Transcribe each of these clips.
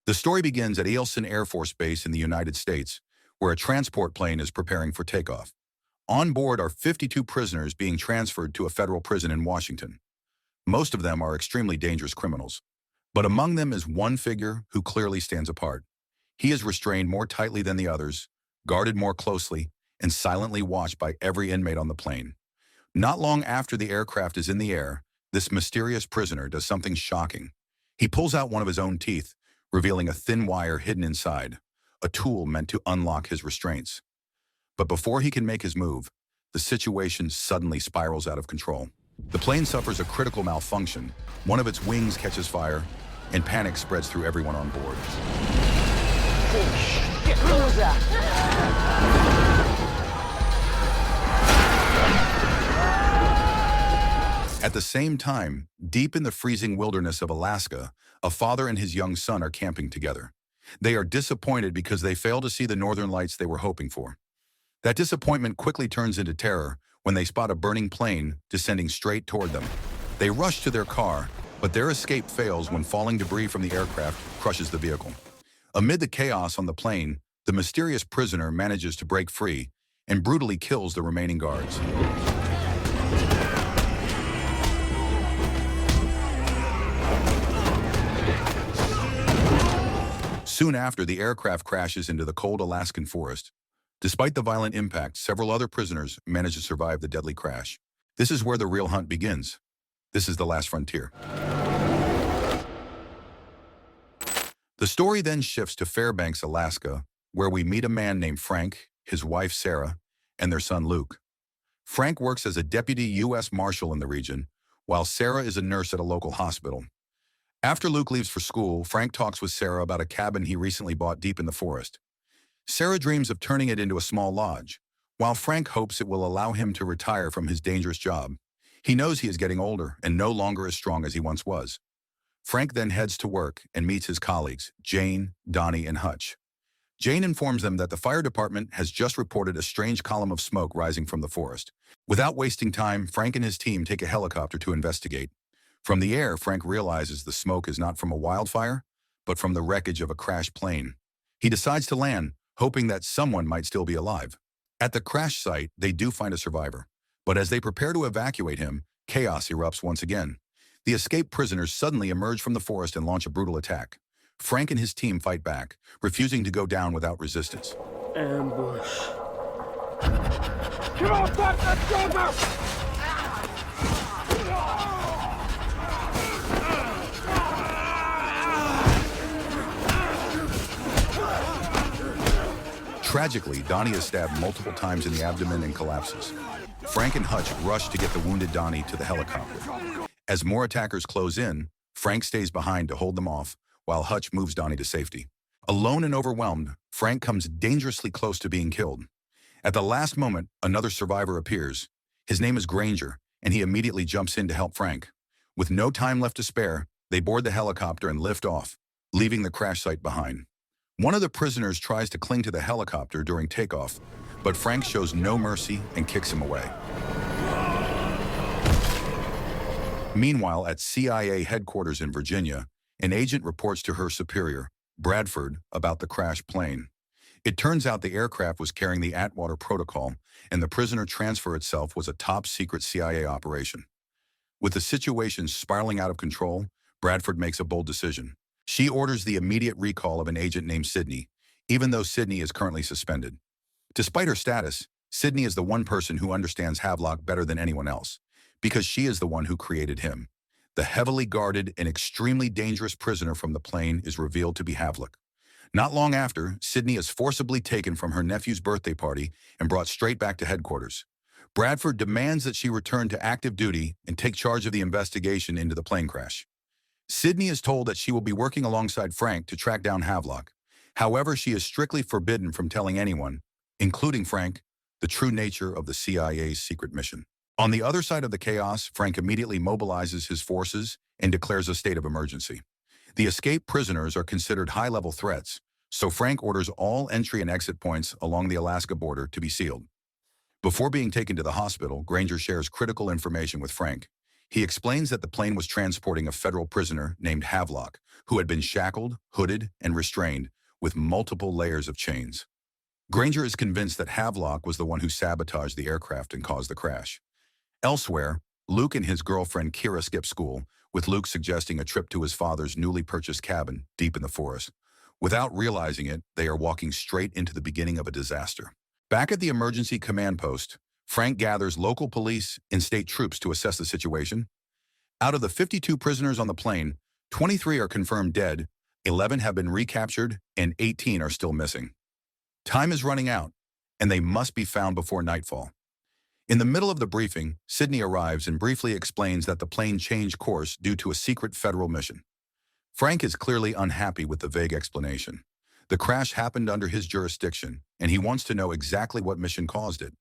The story begins at Alaskan Air Force Base in the United States, where a transport plane is preparing for takeoff. On board are 52 prisoners being transferred to a federal prison in Washington. Most of them are extremely dangerous criminals. But among them is one figure who clearly stands apart. He is restrained more tightly than the others, guarded more closely, and silently watched by every inmate on the plane. Not long after the aircraft is in the air, this mysterious prisoner does something shocking. He pulls out one of his own teeth, revealing a thin wire hidden inside, a tool meant to unlock his restraints. But before he can make his move, the situation suddenly spirals out of control. The plane suffers a critical malfunction, one of its wings catches fire, and panic spreads through everyone on board. Get closer! At the same time, deep in the freezing wilderness of Alaska, a father and his young son are camping together. They are disappointed because they fail to see the northern lights they were hoping for. That disappointment quickly turns into terror when they spot a burning plane descending straight toward them. They rush to their car, but their escape fails when falling debris from the aircraft crushes the vehicle. Amid the chaos on the plane, the mysterious prisoner manages to break free and brutally kills the remaining guards. Soon after, the aircraft crashes into the cold Alaskan forest. Despite the violent impact, several other prisoners manage to survive the deadly crash. This is where the real hunt begins. This is the last frontier. The story then shifts to Fairbanks, Alaska, where we meet a man named Frank, his wife Sarah, and their son Luke. Frank works as a deputy U.S. Marshal in the region, while Sarah is a nurse at a local hospital. After Luke leaves for school, Frank talks with Sarah about a cabin he recently bought deep in the forest. Sarah dreams of turning it into a small lodge, while Frank hopes it will allow him to retire from his dangerous job. He knows he is getting older and no longer as strong as he once was. Frank then heads to work and meets his colleagues, Jane, Donnie, and Hutch. Jane informs them that the fire department has just reported a strange column of smoke rising from the forest. Without wasting time, Frank and his team take a helicopter to investigate. From the air, Frank realizes the smoke is not from a wildfire, but from the wreckage of a crashed plane. He decides to land, hoping that someone might still be alive. At the crash site, they do find a survivor, but as they prepare to evacuate him, chaos erupts once again. The escaped prisoners suddenly emerge from the forest and launch a brutal attack. Frank and his team fight back, refusing to go down without resistance. Ambush. Get off that cover! Tragically, Donnie is stabbed multiple times in the abdomen and collapses. Frank and Hutch rush to get the wounded Donnie to the helicopter. As more attackers close in, Frank stays behind to hold them off, while Hutch moves Donnie to safety. Alone and overwhelmed, Frank comes dangerously close to being killed. At the last moment, another survivor appears. His name is Granger, and he immediately jumps in to help Frank. With no time left to spare, they board the helicopter and lift off, leaving the crash site behind. One of the prisoners tries to cling to the helicopter during takeoff, but Frank shows no mercy and kicks him away. Meanwhile, at CIA headquarters in Virginia, an agent reports to her superior, Bradford, about the crashed plane. It turns out the aircraft was carrying the Atwater Protocol, and the prisoner transfer itself was a top-secret CIA operation. With the situation spiraling out of control, Bradford makes a bold decision. She orders the immediate recall of an agent named Sydney, even though Sydney is currently suspended. Despite her status, Sydney is the one person who understands Havoc better than anyone else, because she is the one who created him. The heavily guarded and extremely dangerous prisoner from the plane is revealed to be Havoc. Not long after, Sydney is forcibly taken from her nephew's birthday party and brought straight back to headquarters. Bradford demands that she return to active duty and take charge of the investigation into the plane crash. Sydney is told that she will be working alongside Frank to track down Havoc. However, she is strictly forbidden from telling anyone, including Frank, the true nature of the CIA's secret mission. On the other side of the chaos, Frank immediately mobilizes his forces and declares a state of emergency. The escaped prisoners are considered high-level threats, so Frank orders all entry and exit points along the Alaska border to be sealed. Before being taken to the hospital, Granger shares critical information with Frank. He explains that the plane was transporting a federal prisoner named Havelock, who had been shackled, hooded, and restrained with multiple layers of chains. Granger is convinced that Havelock was the one who sabotaged the aircraft and caused the crash. Elsewhere, Luke and his girlfriend Kira skip school, with Luke suggesting a trip to his father's newly purchased cabin deep in the forest. Without realizing it, they are walking straight into the beginning of a disaster. Back at the emergency command post, Frank gathers local police and state troops to assess the situation. Out of the 52 prisoners on the plane, 23 are confirmed dead, 11 have been recaptured, and 18 are still missing. Time is running out, and they must be found before nightfall. In the middle of the briefing, Sydney arrives and briefly explains that the plane changed course due to a secret federal mission. Frank is clearly unhappy with the vague explanation. The crash happened under his jurisdiction, and he wants to know exactly what mission caused it.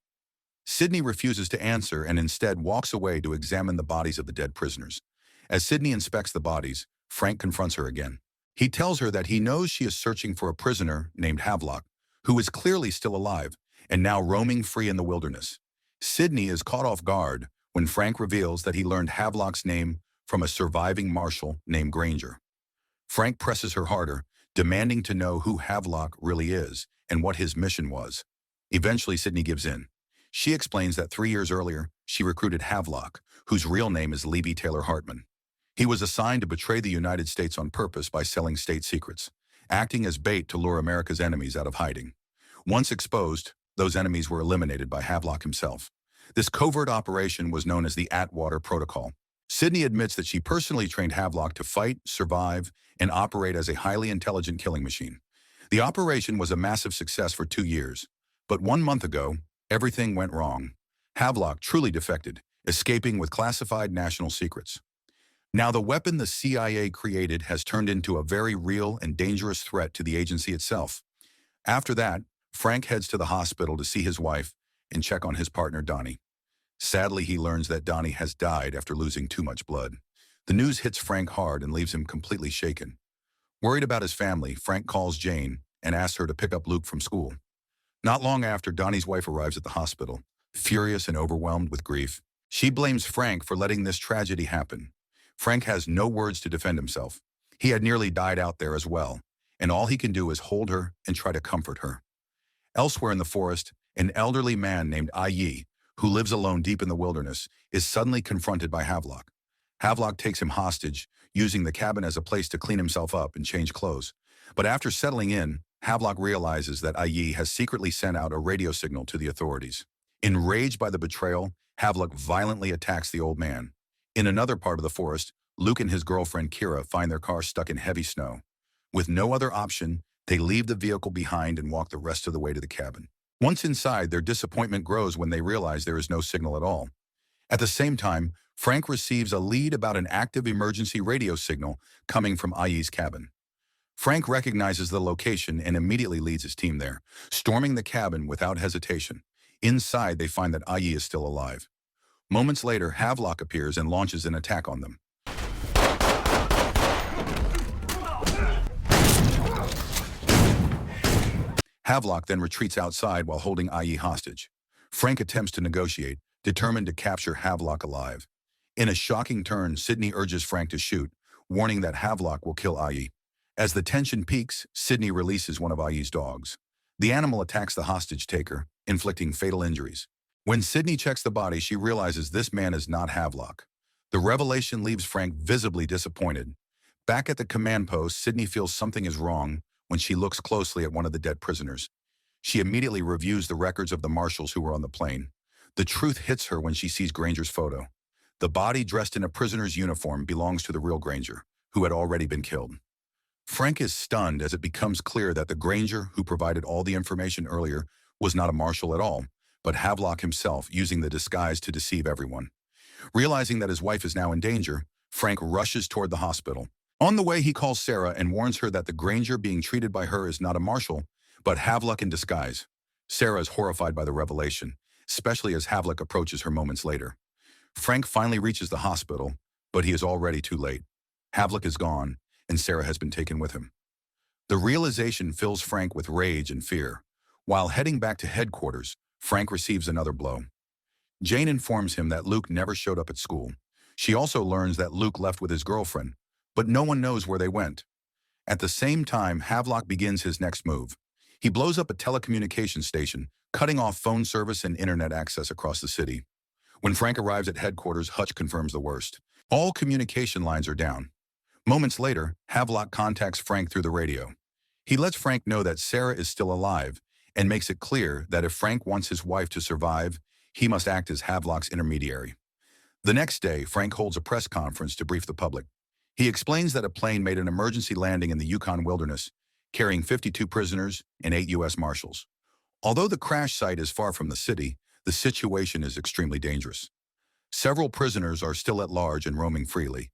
Sydney refuses to answer and instead walks away to examine the bodies of the dead prisoners. As Sydney inspects the bodies, Frank confronts her again. He tells her that he knows she is searching for a prisoner named Havelock, who is clearly still alive and now roaming free in the wilderness. Sydney is caught off guard when Frank reveals that he learned Havelock's name from a surviving Marshal named Granger. Frank presses her harder, demanding to know who Havelock really is and what his mission was. Eventually, Sydney gives in. She explains that 3 years earlier, she recruited Havelock, whose real name is Levy Taylor Hartman. He was assigned to betray the United States on purpose by selling state secrets, acting as bait to lure America's enemies out of hiding. Once exposed, those enemies were eliminated by Havelock himself. This covert operation was known as the Atwater Protocol. Sydney admits that she personally trained Havelock to fight, survive, and operate as a highly intelligent killing machine. The operation was a massive success for 2 years, but 1 month ago, everything went wrong. Havelock truly defected, escaping with classified national secrets. Now the weapon the CIA created has turned into a very real and dangerous threat to the agency itself. After that, Frank heads to the hospital to see his wife and check on his partner Donnie. Sadly, he learns that Donnie has died after losing too much blood. The news hits Frank hard and leaves him completely shaken. Worried about his family, Frank calls Jane and asks her to pick up Luke from school. Not long after, Donnie's wife arrives at the hospital, furious and overwhelmed with grief. She blames Frank for letting this tragedy happen. Frank has no words to defend himself. He had nearly died out there as well, and all he can do is hold her and try to comfort her. Elsewhere in the forest, an elderly man named Yi, who lives alone deep in the wilderness, is suddenly confronted by Havelock. Havelock takes him hostage, using the cabin as a place to clean himself up and change clothes. But after settling in, Havelock realizes that Yi has secretly sent out a radio signal to the authorities. Enraged by the betrayal, Havelock violently attacks the old man. In another part of the forest, Luke and his girlfriend Kira find their car stuck in heavy snow. With no other option, they leave the vehicle behind and walk the rest of the way to the cabin. Once inside, their disappointment grows when they realize there is no signal at all. At the same time, Frank receives a lead about an active emergency radio signal coming from Yi's cabin. Frank recognizes the location and immediately leads his team there, storming the cabin without hesitation. Inside, they find that Yi is still alive. Moments later, Havelock appears and launches an attack on them. Havelock then retreats outside while holding Yi hostage. Frank attempts to negotiate, determined to capture Havelock alive. In a shocking turn, Sydney urges Frank to shoot, warning that Havelock will kill Yi. As the tension peaks, Sydney releases one of Yi's dogs. The animal attacks the hostage taker, inflicting fatal injuries. When Sydney checks the body, she realizes this man is not Havelock. The revelation leaves Frank visibly disappointed. Back at the command post, Sydney feels something is wrong when she looks closely at one of the dead prisoners. She immediately reviews the records of the marshals who were on the plane. The truth hits her when she sees Granger's photo. The body dressed in a prisoner's uniform belongs to the real Granger, who had already been killed. Frank is stunned as it becomes clear that the Granger who provided all the information earlier was not a marshal at all, but Havelock himself, using the disguise to deceive everyone. Realizing that his wife is now in danger, Frank rushes toward the hospital. On the way, he calls Sarah and warns her that the Granger being treated by her is not a marshal, but Havelock in disguise. Sarah is horrified by the revelation, especially as Havelock approaches her moments later. Frank finally reaches the hospital, but he is already too late. Havelock is gone, and Sarah has been taken with him. The realization fills Frank with rage and fear. While heading back to headquarters, Frank receives another blow. Jane informs him that Luke never showed up at school. She also learns that Luke left with his girlfriend, but no one knows where they went. At the same time, Havelock begins his next move. He blows up a telecommunications station, cutting off phone service and internet access across the city. When Frank arrives at headquarters, Hutch confirms the worst. All communication lines are down. Moments later, Havelock contacts Frank through the radio. He lets Frank know that Sarah is still alive and makes it clear that if Frank wants his wife to survive, he must act as Havelock's intermediary. The next day, Frank holds a press conference to brief the public. He explains that a plane made an emergency landing in the Yukon wilderness, carrying 52 prisoners and 8 U.S. Marshals. Although the crash site is far from the city, the situation is extremely dangerous. Several prisoners are still at large and roaming freely.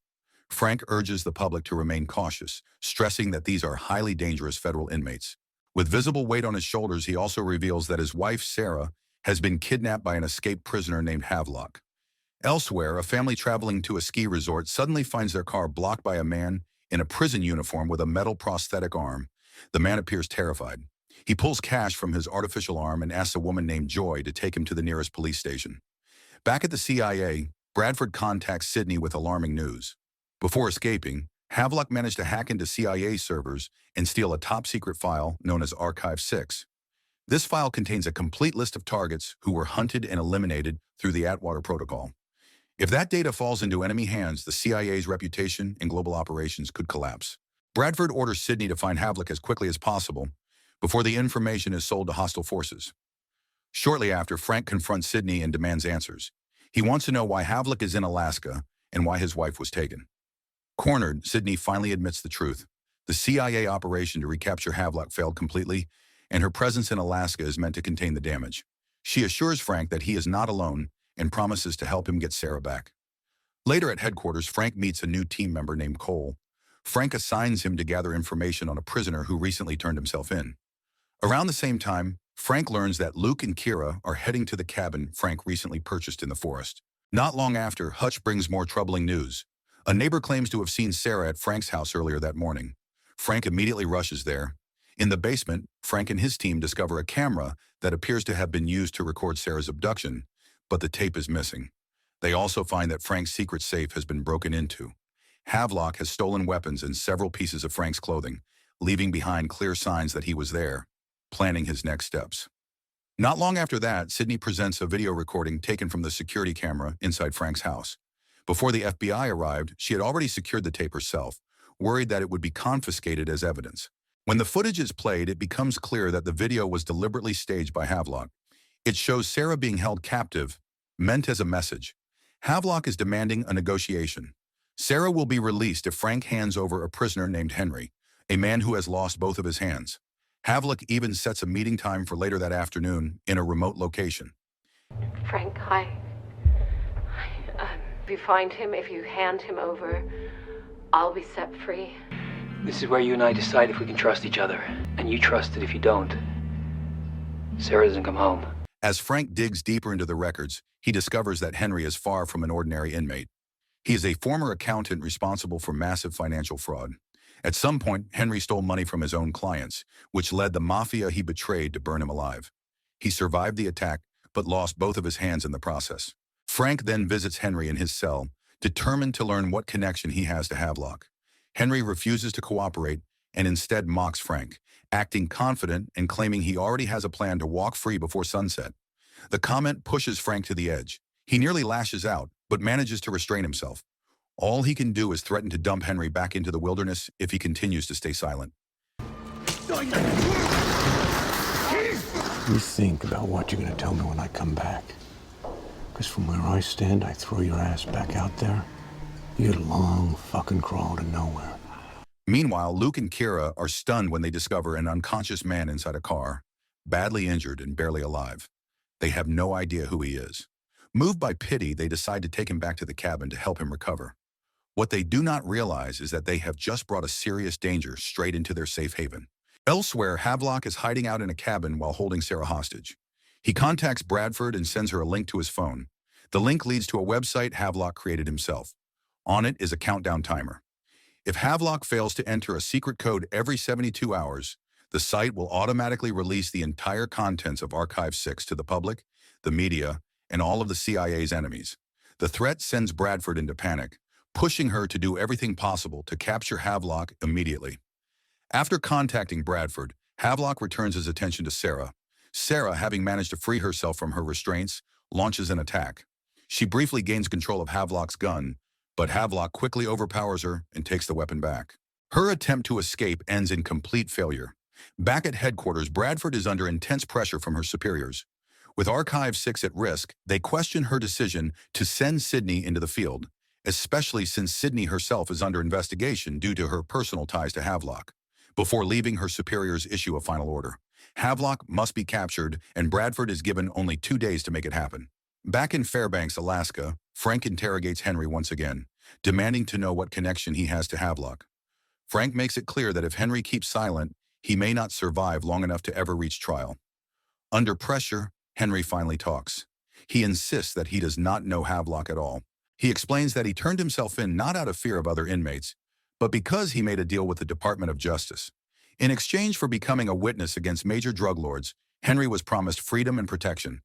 Frank urges the public to remain cautious, stressing that these are highly dangerous federal inmates. With visible weight on his shoulders, he also reveals that his wife, Sarah, has been kidnapped by an escaped prisoner named Havelock. Elsewhere, a family traveling to a ski resort suddenly finds their car blocked by a man in a prison uniform with a metal prosthetic arm. The man appears terrified. He pulls cash from his artificial arm and asks a woman named Joy to take him to the nearest police station. Back at the CIA, Bradford contacts Sydney with alarming news. Before escaping, Havelock managed to hack into CIA servers and steal a top-secret file known as Archive 6. This file contains a complete list of targets who were hunted and eliminated through the Atwater Protocol. If that data falls into enemy hands, the CIA's reputation in global operations could collapse. Bradford orders Sydney to find Havelock as quickly as possible before the information is sold to hostile forces. Shortly after, Frank confronts Sydney and demands answers. He wants to know why Havelock is in Alaska and why his wife was taken. Cornered, Sydney finally admits the truth. The CIA operation to recapture Havelock failed completely, and her presence in Alaska is meant to contain the damage. She assures Frank that he is not alone and promises to help him get Sarah back. Later at headquarters, Frank meets a new team member named Cole. Frank assigns him to gather information on a prisoner who recently turned himself in. Around the same time, Frank learns that Luke and Kira are heading to the cabin Frank recently purchased in the forest. Not long after, Hutch brings more troubling news. A neighbor claims to have seen Sarah at Frank's house earlier that morning. Frank immediately rushes there. In the basement, Frank and his team discover a camera that appears to have been used to record Sarah's abduction, but the tape is missing. They also find that Frank's secret safe has been broken into. Havelock has stolen weapons and several pieces of Frank's clothing, leaving behind clear signs that he was there, planning his next steps. Not long after that, Sydney presents a video recording taken from the security camera inside Frank's house. Before the FBI arrived, she had already secured the tape herself, worried that it would be confiscated as evidence. When the footage is played, it becomes clear that the video was deliberately staged by Havelock. It shows Sarah being held captive, meant as a message. Havelock is demanding a negotiation. Sarah will be released if Frank hands over a prisoner named Henry, a man who has lost both of his hands. Havelock even sets a meeting time for later that afternoon in a remote location. Frank, if you find him, if you hand him over, I'll be set free. This is where you and I decide if we can trust each other. And you trust it if you don't. Sarah doesn't come home. As Frank digs deeper into the records, he discovers that Henry is far from an ordinary inmate. He is a former accountant responsible for massive financial fraud. At some point, Henry stole money from his own clients, which led the mafia he betrayed to burn him alive. He survived the attack, but lost both of his hands in the process. Frank then visits Henry in his cell, determined to learn what connection he has to Havelock. Henry refuses to cooperate and instead mocks Frank, acting confident and claiming he already has a plan to walk free before sunset. The comment pushes Frank to the edge. He nearly lashes out, but manages to restrain himself. All he can do is threaten to dump Henry back into the wilderness if he continues to stay silent. You think about what you're gonna tell me when I come back. Because from where I stand, I throw your ass back out there, you'd long fucking crawl to nowhere. Meanwhile, Luke and Kira are stunned when they discover an unconscious man inside a car, badly injured and barely alive. They have no idea who he is. Moved by pity, they decide to take him back to the cabin to help him recover. What they do not realize is that they have just brought a serious danger straight into their safe haven. Elsewhere, Havelock is hiding out in a cabin while holding Sarah hostage. He contacts Bradford and sends her a link to his phone. The link leads to a website Havelock created himself. On it is a countdown timer. If Havelock fails to enter a secret code every 72 hours, the site will automatically release the entire contents of Archive 6 to the public, the media, and all of the CIA's enemies. The threat sends Bradford into panic, pushing her to do everything possible to capture Havelock immediately. After contacting Bradford, Havelock returns his attention to Sarah. Sarah, having managed to free herself from her restraints, launches an attack. She briefly gains control of Havelock's gun, but Havelock quickly overpowers her and takes the weapon back. Her attempt to escape ends in complete failure. Back at headquarters, Bradford is under intense pressure from her superiors. With Archive 6 at risk, they question her decision to send Sydney into the field, especially since Sydney herself is under investigation due to her personal ties to Havelock. Before leaving, her superiors issue a final order. Havelock must be captured, and Bradford is given only 2 days to make it happen. Back in Fairbanks, Alaska, Frank interrogates Henry once again, demanding to know what connection he has to Havelock. Frank makes it clear that if Henry keeps silent, he may not survive long enough to ever reach trial. Under pressure, Henry finally talks. He insists that he does not know Havelock at all. He explains that he turned himself in not out of fear of other inmates, but because he made a deal with the Department of Justice. In exchange for becoming a witness against major drug lords, Henry was promised freedom and protection.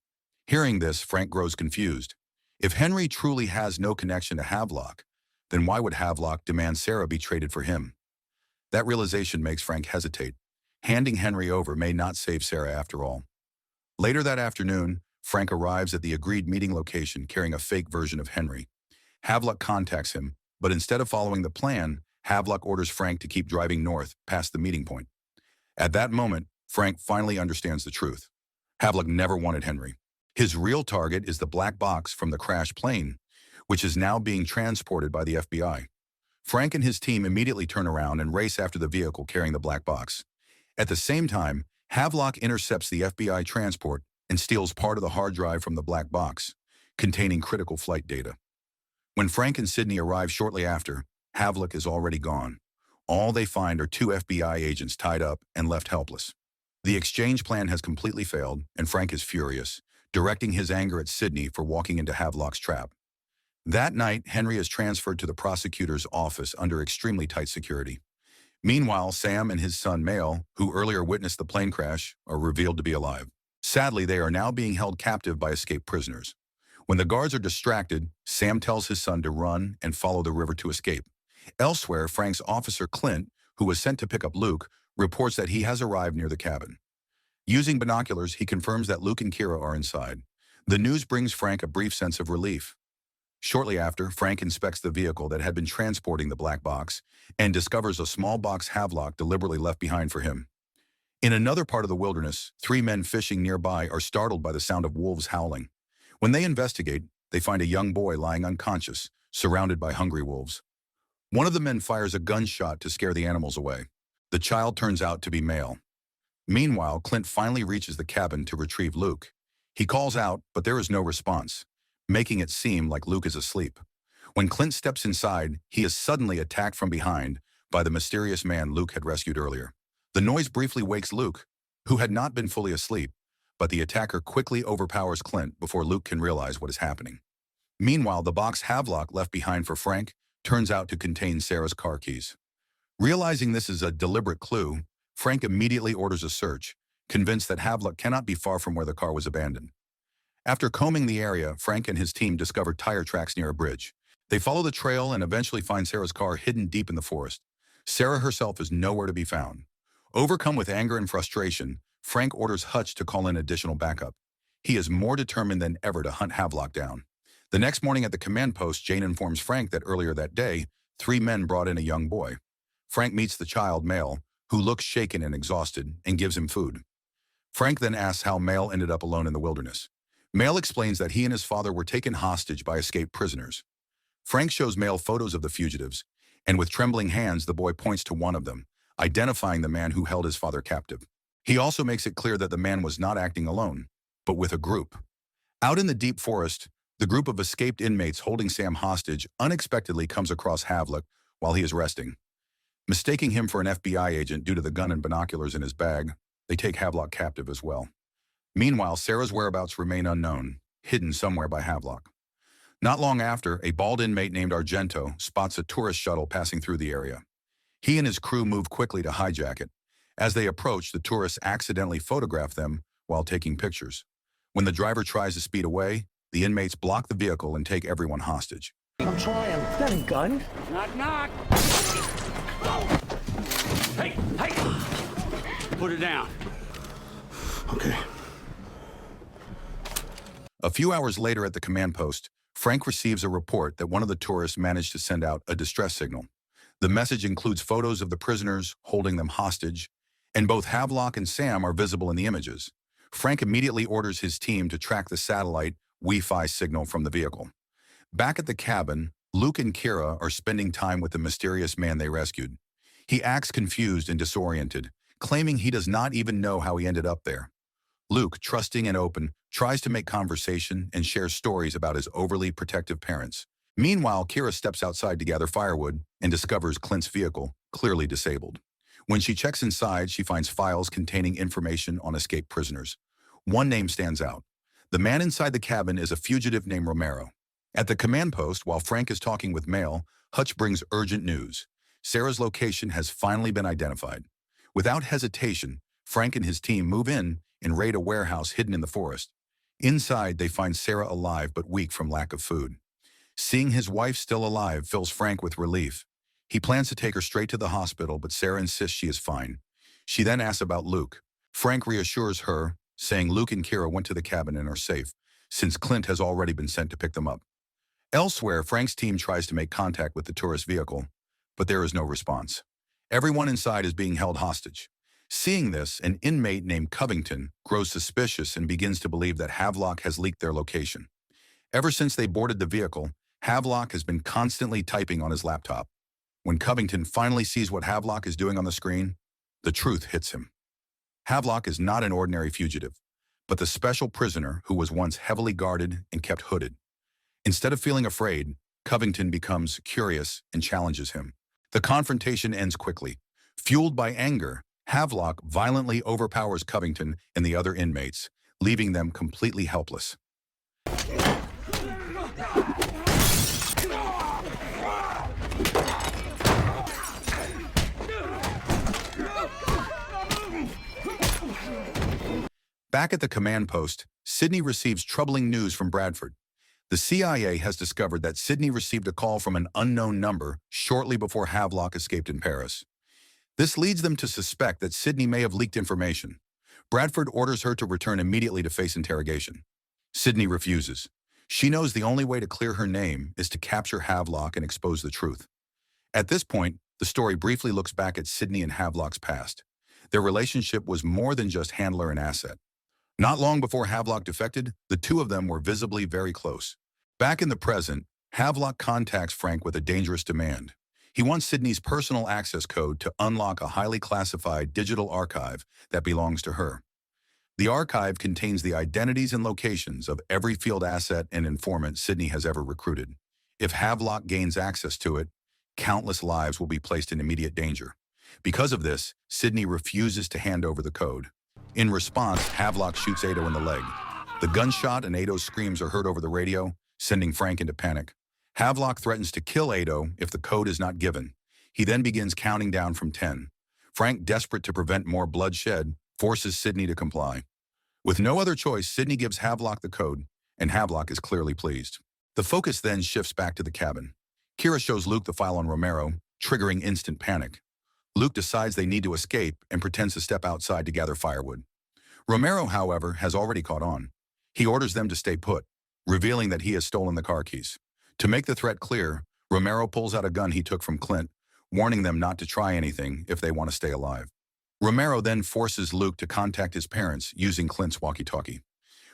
Hearing this, Frank grows confused. If Henry truly has no connection to Havelock, then why would Havelock demand Sarah be traded for him? That realization makes Frank hesitate. Handing Henry over may not save Sarah after all. Later that afternoon, Frank arrives at the agreed meeting location carrying a fake version of Henry. Havelock contacts him, but instead of following the plan, Havelock orders Frank to keep driving north past the meeting point. At that moment, Frank finally understands the truth. Havelock never wanted Henry. His real target is the black box from the crashed plane, which is now being transported by the FBI. Frank and his team immediately turn around and race after the vehicle carrying the black box. At the same time, Havelock intercepts the FBI transport and steals part of the hard drive from the black box, containing critical flight data. When Frank and Sydney arrive shortly after, Havelock is already gone. All they find are 2 FBI agents tied up and left helpless. The exchange plan has completely failed, and Frank is furious, directing his anger at Sydney for walking into Havelock's trap. That night, Henry is transferred to the prosecutor's office under extremely tight security. Meanwhile, Sam and his son Male, who earlier witnessed the plane crash, are revealed to be alive. Sadly, they are now being held captive by escaped prisoners. When the guards are distracted, Sam tells his son to run and follow the river to escape. Elsewhere, Frank's officer Clint, who was sent to pick up Luke, reports that he has arrived near the cabin. Using binoculars, he confirms that Luke and Kira are inside. The news brings Frank a brief sense of relief. Shortly after, Frank inspects the vehicle that had been transporting the black box and discovers a small box Havelock deliberately left behind for him. In another part of the wilderness, 3 men fishing nearby are startled by the sound of wolves howling. When they investigate, they find a young boy lying unconscious, surrounded by hungry wolves. One of the men fires a gunshot to scare the animals away. The child turns out to be Male. Meanwhile, Clint finally reaches the cabin to retrieve Luke. He calls out, but there is no response, making it seem like Luke is asleep. When Clint steps inside, he is suddenly attacked from behind by the mysterious man Luke had rescued earlier. The noise briefly wakes Luke, who had not been fully asleep, but the attacker quickly overpowers Clint before Luke can realize what is happening. Meanwhile, the box Havelock left behind for Frank turns out to contain Sarah's car keys. Realizing this is a deliberate clue, Frank immediately orders a search, convinced that Havelock cannot be far from where the car was abandoned. After combing the area, Frank and his team discover tire tracks near a bridge. They follow the trail and eventually find Sarah's car hidden deep in the forest. Sarah herself is nowhere to be found. Overcome with anger and frustration, Frank orders Hutch to call in additional backup. He is more determined than ever to hunt Havelock down. The next morning at the command post, Jane informs Frank that earlier that day, 3 men brought in a young boy. Frank meets the child, Male, who looks shaken and exhausted, and gives him food. Frank then asks how Male ended up alone in the wilderness. Male explains that he and his father were taken hostage by escaped prisoners. Frank shows Male photos of the fugitives, and with trembling hands, the boy points to one of them, identifying the man who held his father captive. He also makes it clear that the man was not acting alone, but with a group. Out in the deep forest, the group of escaped inmates holding Sam hostage unexpectedly comes across Havelock while he is resting. Mistaking him for an FBI agent due to the gun and binoculars in his bag, they take Havelock captive as well. Meanwhile, Sarah's whereabouts remain unknown, hidden somewhere by Havelock. Not long after, a bald inmate named Argento spots a tourist shuttle passing through the area. He and his crew move quickly to hijack it. As they approach, the tourists accidentally photograph them while taking pictures. When the driver tries to speed away, the inmates block the vehicle and take everyone hostage. I'm trying. Is that a gun? Knock, knock. Hey, hey! Put it down. Okay. A few hours later at the command post, Frank receives a report that one of the tourists managed to send out a distress signal. The message includes photos of the prisoners holding them hostage, and both Havelock and Sam are visible in the images. Frank immediately orders his team to track the satellite Wi-Fi signal from the vehicle. Back at the cabin, Luke and Kira are spending time with the mysterious man they rescued. He acts confused and disoriented, claiming he does not even know how he ended up there. Luke, trusting and open, tries to make conversation and shares stories about his overly protective parents. Meanwhile, Kira steps outside to gather firewood and discovers Clint's vehicle, clearly disabled. When she checks inside, she finds files containing information on escaped prisoners. One name stands out. The man inside the cabin is a fugitive named Romero. At the command post, while Frank is talking with Mail, Hutch brings urgent news. Sarah's location has finally been identified. Without hesitation, Frank and his team move in and raid a warehouse hidden in the forest. Inside, they find Sarah alive but weak from lack of food. Seeing his wife still alive fills Frank with relief. He plans to take her straight to the hospital, but Sarah insists she is fine. She then asks about Luke. Frank reassures her, saying Luke and Kira went to the cabin and are safe, since Clint has already been sent to pick them up. Elsewhere, Frank's team tries to make contact with the tourist vehicle, but there is no response. Everyone inside is being held hostage. Seeing this, an inmate named Covington grows suspicious and begins to believe that Havelock has leaked their location. Ever since they boarded the vehicle, Havelock has been constantly typing on his laptop. When Covington finally sees what Havelock is doing on the screen, the truth hits him. Havelock is not an ordinary fugitive, but the special prisoner who was once heavily guarded and kept hooded. Instead of feeling afraid, Covington becomes curious and challenges him. The confrontation ends quickly. Fueled by anger, Havelock violently overpowers Covington and the other inmates, leaving them completely helpless. Back at the command post, Sidney receives troubling news from Bradford. The CIA has discovered that Sidney received a call from an unknown number shortly before Havelock escaped in Paris. This leads them to suspect that Sidney may have leaked information. Bradford orders her to return immediately to face interrogation. Sidney refuses. She knows the only way to clear her name is to capture Havelock and expose the truth. At this point, the story briefly looks back at Sidney and Havelock's past. Their relationship was more than just handler and asset. Not long before Havelock defected, the two of them were visibly very close. Back in the present, Havelock contacts Frank with a dangerous demand. He wants Sidney's personal access code to unlock a highly classified digital archive that belongs to her. The archive contains the identities and locations of every field asset and informant Sidney has ever recruited. If Havelock gains access to it, countless lives will be placed in immediate danger. Because of this, Sidney refuses to hand over the code. In response, Havelock shoots Ado in the leg. The gunshot and Ado's screams are heard over the radio, sending Frank into panic. Havelock threatens to kill Ado if the code is not given. He then begins counting down from 10. Frank, desperate to prevent more bloodshed, forces Sidney to comply. With no other choice, Sidney gives Havelock the code, and Havelock is clearly pleased. The focus then shifts back to the cabin. Kira shows Luke the file on Romero, triggering instant panic. Luke decides they need to escape and pretends to step outside to gather firewood. Romero, however, has already caught on. He orders them to stay put, revealing that he has stolen the car keys. To make the threat clear, Romero pulls out a gun he took from Clint, warning them not to try anything if they want to stay alive. Romero then forces Luke to contact his parents using Clint's walkie-talkie.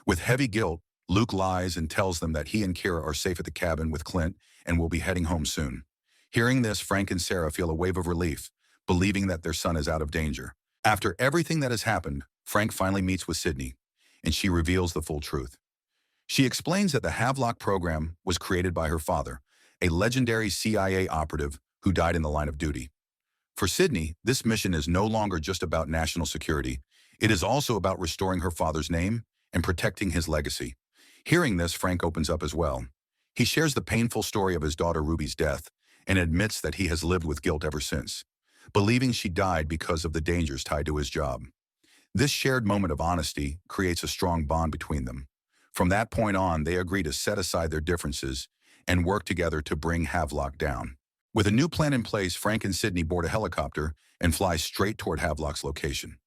With heavy guilt, Luke lies and tells them that he and Kira are safe at the cabin with Clint and will be heading home soon. Hearing this, Frank and Sarah feel a wave of relief, believing that their son is out of danger. After everything that has happened, Frank finally meets with Sidney, and she reveals the full truth. She explains that the Havelock program was created by her father, a legendary CIA operative who died in the line of duty. For Sidney, this mission is no longer just about national security. It is also about restoring her father's name and protecting his legacy. Hearing this, Frank opens up as well. He shares the painful story of his daughter Ruby's death and admits that he has lived with guilt ever since, believing she died because of the dangers tied to his job. This shared moment of honesty creates a strong bond between them. From that point on, they agree to set aside their differences and work together to bring Havelock down. With a new plan in place, Frank and Sydney board a helicopter and fly straight toward Havelock's location.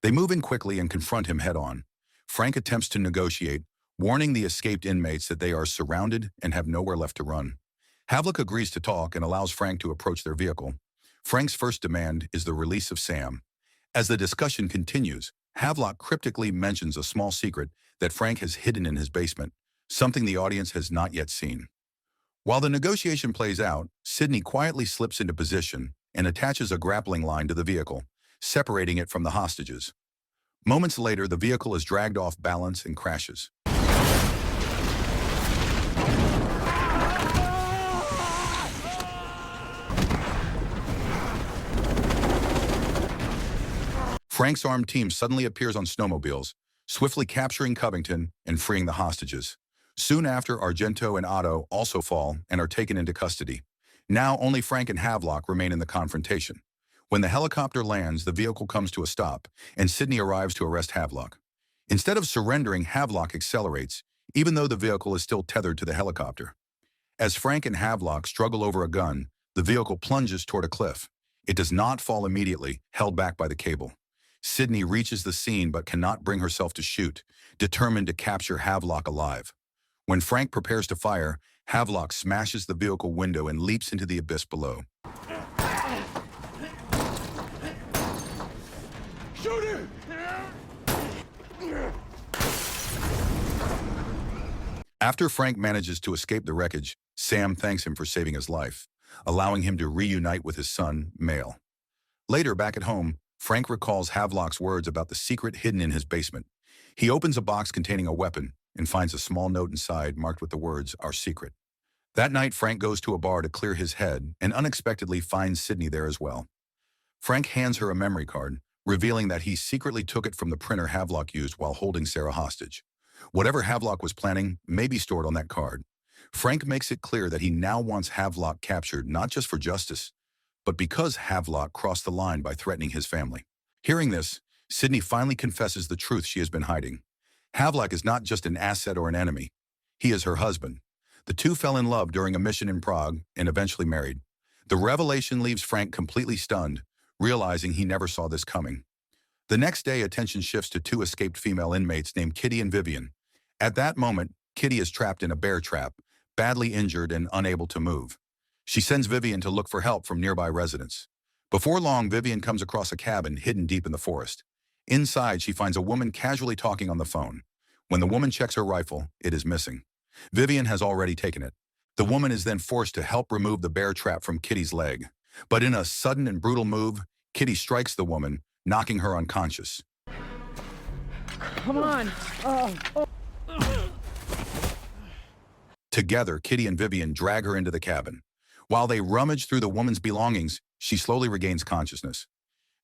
They move in quickly and confront him head-on. Frank attempts to negotiate, warning the escaped inmates that they are surrounded and have nowhere left to run. Havelock agrees to talk and allows Frank to approach their vehicle. Frank's first demand is the release of Sam. As the discussion continues, Havelock cryptically mentions a small secret that Frank has hidden in his basement, something the audience has not yet seen. While the negotiation plays out, Sydney quietly slips into position and attaches a grappling line to the vehicle, separating it from the hostages. Moments later, the vehicle is dragged off balance and crashes. Frank's armed team suddenly appears on snowmobiles, swiftly capturing Covington and freeing the hostages. Soon after, Argento and Otto also fall and are taken into custody. Now only Frank and Havelock remain in the confrontation. When the helicopter lands, the vehicle comes to a stop, and Sydney arrives to arrest Havelock. Instead of surrendering, Havelock accelerates, even though the vehicle is still tethered to the helicopter. As Frank and Havelock struggle over a gun, the vehicle plunges toward a cliff. It does not fall immediately, held back by the cable. Sydney reaches the scene but cannot bring herself to shoot, determined to capture Havelock alive. When Frank prepares to fire, Havelock smashes the vehicle window and leaps into the abyss below. Shoot him! After Frank manages to escape the wreckage, Sam thanks him for saving his life, allowing him to reunite with his son, Male. Later, back at home, Frank recalls Havelock's words about the secret hidden in his basement. He opens a box containing a weapon and finds a small note inside marked with the words, "Our secret." That night, Frank goes to a bar to clear his head and unexpectedly finds Sydney there as well. Frank hands her a memory card, revealing that he secretly took it from the printer Havelock used while holding Sarah hostage. Whatever Havelock was planning may be stored on that card. Frank makes it clear that he now wants Havelock captured not just for justice, but because Havelock crossed the line by threatening his family. Hearing this, Sydney finally confesses the truth she has been hiding. Havelock is not just an asset or an enemy. He is her husband. The two fell in love during a mission in Prague and eventually married. The revelation leaves Frank completely stunned, realizing he never saw this coming. The next day, attention shifts to two escaped female inmates named Kitty and Vivian. At that moment, Kitty is trapped in a bear trap, badly injured and unable to move. She sends Vivian to look for help from nearby residents. Before long, Vivian comes across a cabin hidden deep in the forest. Inside, she finds a woman casually talking on the phone. When the woman checks her rifle, it is missing. Vivian has already taken it. The woman is then forced to help remove the bear trap from Kitty's leg. But in a sudden and brutal move, Kitty strikes the woman, knocking her unconscious. Come on. Together, Kitty and Vivian drag her into the cabin. While they rummage through the woman's belongings, she slowly regains consciousness.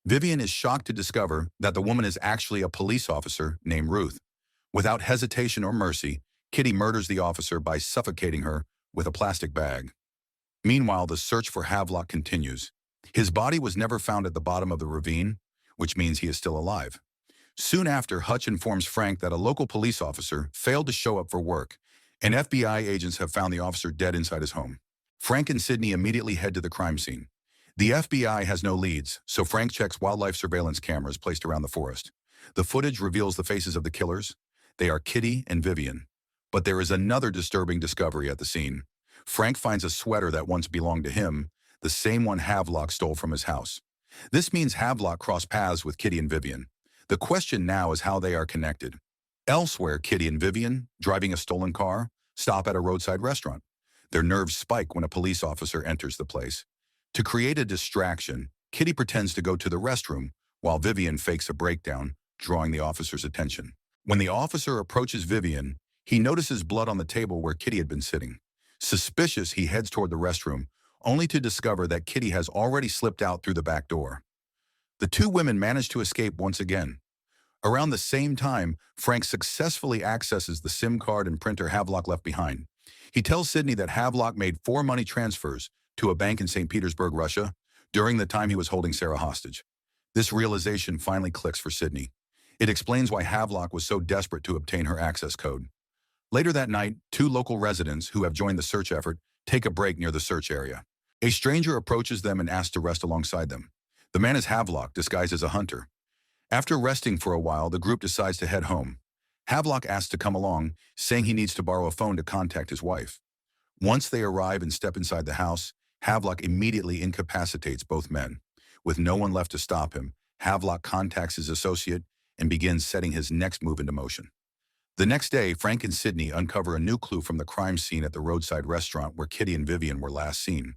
Vivian is shocked to discover that the woman is actually a police officer named Ruth. Without hesitation or mercy, Kitty murders the officer by suffocating her with a plastic bag. Meanwhile, the search for Havelock continues. His body was never found at the bottom of the ravine, which means he is still alive. Soon after, Hutch informs Frank that a local police officer failed to show up for work, and FBI agents have found the officer dead inside his home. Frank and Sydney immediately head to the crime scene. The FBI has no leads, so Frank checks wildlife surveillance cameras placed around the forest. The footage reveals the faces of the killers. They are Kitty and Vivian. But there is another disturbing discovery at the scene. Frank finds a sweater that once belonged to him, the same one Havelock stole from his house. This means Havelock crossed paths with Kitty and Vivian. The question now is how they are connected. Elsewhere, Kitty and Vivian, driving a stolen car, stop at a roadside restaurant. Their nerves spike when a police officer enters the place. To create a distraction, Kitty pretends to go to the restroom, while Vivian fakes a breakdown, drawing the officer's attention. When the officer approaches Vivian, he notices blood on the table where Kitty had been sitting. Suspicious, he heads toward the restroom, only to discover that Kitty has already slipped out through the back door. The two women manage to escape once again. Around the same time, Frank successfully accesses the SIM card and printer Havelock left behind. He tells Sydney that Havelock made 4 money transfers to a bank in St. Petersburg, Russia, during the time he was holding Sarah hostage. This realization finally clicks for Sydney. It explains why Havelock was so desperate to obtain her access code. Later that night, two local residents who have joined the search effort take a break near the search area. A stranger approaches them and asks to rest alongside them. The man is Havelock, disguised as a hunter. After resting for a while, the group decides to head home. Havelock asks to come along, saying he needs to borrow a phone to contact his wife. Once they arrive and step inside the house, Havelock immediately incapacitates both men. With no one left to stop him, Havelock contacts his associate and begins setting his next move into motion. The next day, Frank and Sydney uncover a new clue from the crime scene at the roadside restaurant where Kitty and Vivian were last seen.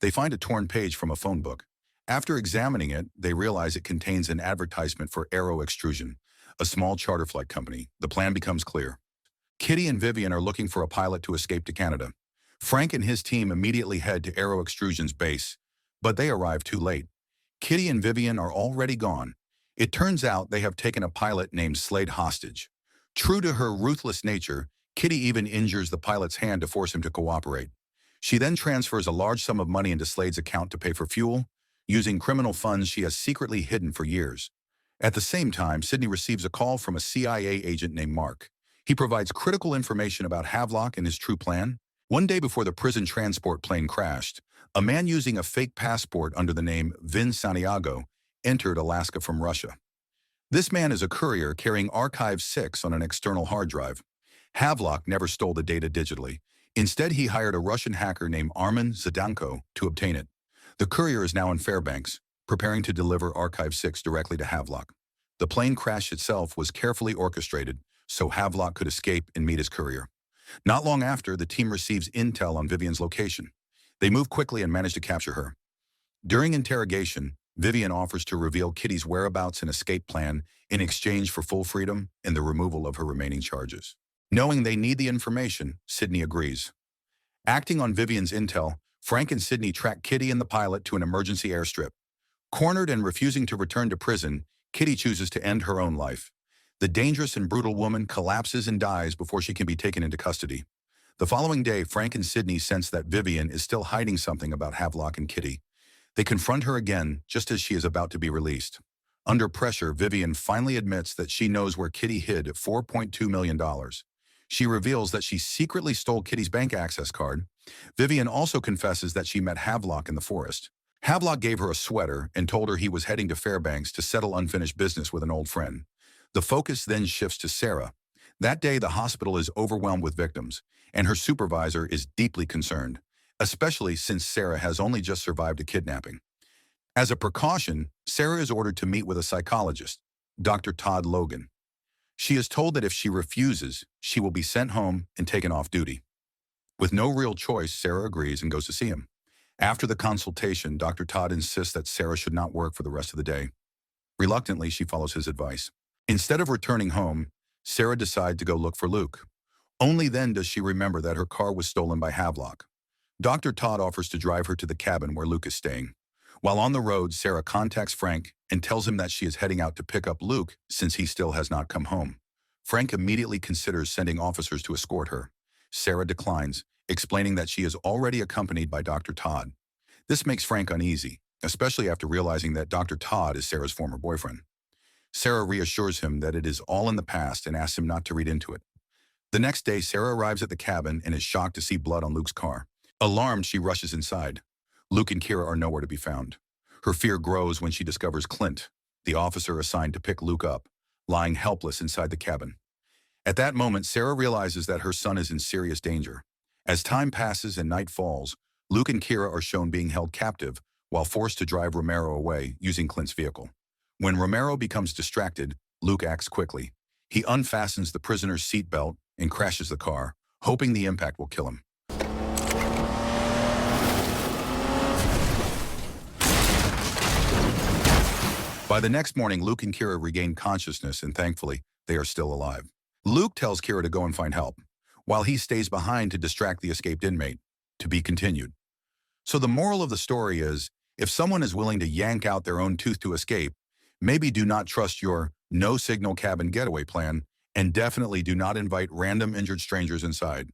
They find a torn page from a phone book. After examining it, they realize it contains an advertisement for Aero Extrusion, a small charter flight company. The plan becomes clear. Kitty and Vivian are looking for a pilot to escape to Canada. Frank and his team immediately head to Aero Extrusion's base, but they arrive too late. Kitty and Vivian are already gone. It turns out they have taken a pilot named Slade hostage. True to her ruthless nature, Kitty even injures the pilot's hand to force him to cooperate. She then transfers a large sum of money into Slade's account to pay for fuel, using criminal funds she has secretly hidden for years. At the same time, Sydney receives a call from a CIA agent named Mark. He provides critical information about Havelock and his true plan. One day before the prison transport plane crashed, a man using a fake passport under the name Vin Santiago entered Alaska from Russia. This man is a courier carrying Archive 6 on an external hard drive. Havelock never stole the data digitally. Instead, he hired a Russian hacker named Armen Zdanko to obtain it. The courier is now in Fairbanks, preparing to deliver Archive 6 directly to Havelock. The plane crash itself was carefully orchestrated so Havelock could escape and meet his courier. Not long after, the team receives intel on Vivian's location. They move quickly and manage to capture her. During interrogation, Vivian offers to reveal Kitty's whereabouts and escape plan in exchange for full freedom and the removal of her remaining charges. Knowing they need the information, Sydney agrees. Acting on Vivian's intel, Frank and Sydney track Kitty and the pilot to an emergency airstrip. Cornered and refusing to return to prison, Kitty chooses to end her own life. The dangerous and brutal woman collapses and dies before she can be taken into custody. The following day, Frank and Sydney sense that Vivian is still hiding something about Havelock and Kitty. They confront her again just as she is about to be released. Under pressure, Vivian finally admits that she knows where Kitty hid $4.2 million. She reveals that she secretly stole Kitty's bank access card. Vivian also confesses that she met Havelock in the forest. Havelock gave her a sweater and told her he was heading to Fairbanks to settle unfinished business with an old friend. The focus then shifts to Sarah. That day, the hospital is overwhelmed with victims, and her supervisor is deeply concerned, especially since Sarah has only just survived a kidnapping. As a precaution, Sarah is ordered to meet with a psychologist, Dr. Todd Logan. She is told that if she refuses, she will be sent home and taken off duty. With no real choice, Sarah agrees and goes to see him. After the consultation, Dr. Todd insists that Sarah should not work for the rest of the day. Reluctantly, she follows his advice. Instead of returning home, Sarah decides to go look for Luke. Only then does she remember that her car was stolen by Havelock. Dr. Todd offers to drive her to the cabin where Luke is staying. While on the road, Sarah contacts Frank and tells him that she is heading out to pick up Luke since he still has not come home. Frank immediately considers sending officers to escort her. Sarah declines, explaining that she is already accompanied by Dr. Todd. This makes Frank uneasy, especially after realizing that Dr. Todd is Sarah's former boyfriend. Sarah reassures him that it is all in the past and asks him not to read into it. The next day, Sarah arrives at the cabin and is shocked to see blood on Luke's car. Alarmed, she rushes inside. Luke and Kira are nowhere to be found. Her fear grows when she discovers Clint, the officer assigned to pick Luke up, lying helpless inside the cabin. At that moment, Sarah realizes that her son is in serious danger. As time passes and night falls, Luke and Kira are shown being held captive while forced to drive Romero away using Clint's vehicle. When Romero becomes distracted, Luke acts quickly. He unfastens the prisoner's seatbelt and crashes the car, hoping the impact will kill him. By the next morning, Luke and Kira regain consciousness, and thankfully, they are still alive. Luke tells Kira to go and find help, while he stays behind to distract the escaped inmate. To be continued. So the moral of the story is, if someone is willing to yank out their own tooth to escape, maybe do not trust your no-signal cabin getaway plan, and definitely do not invite random injured strangers inside.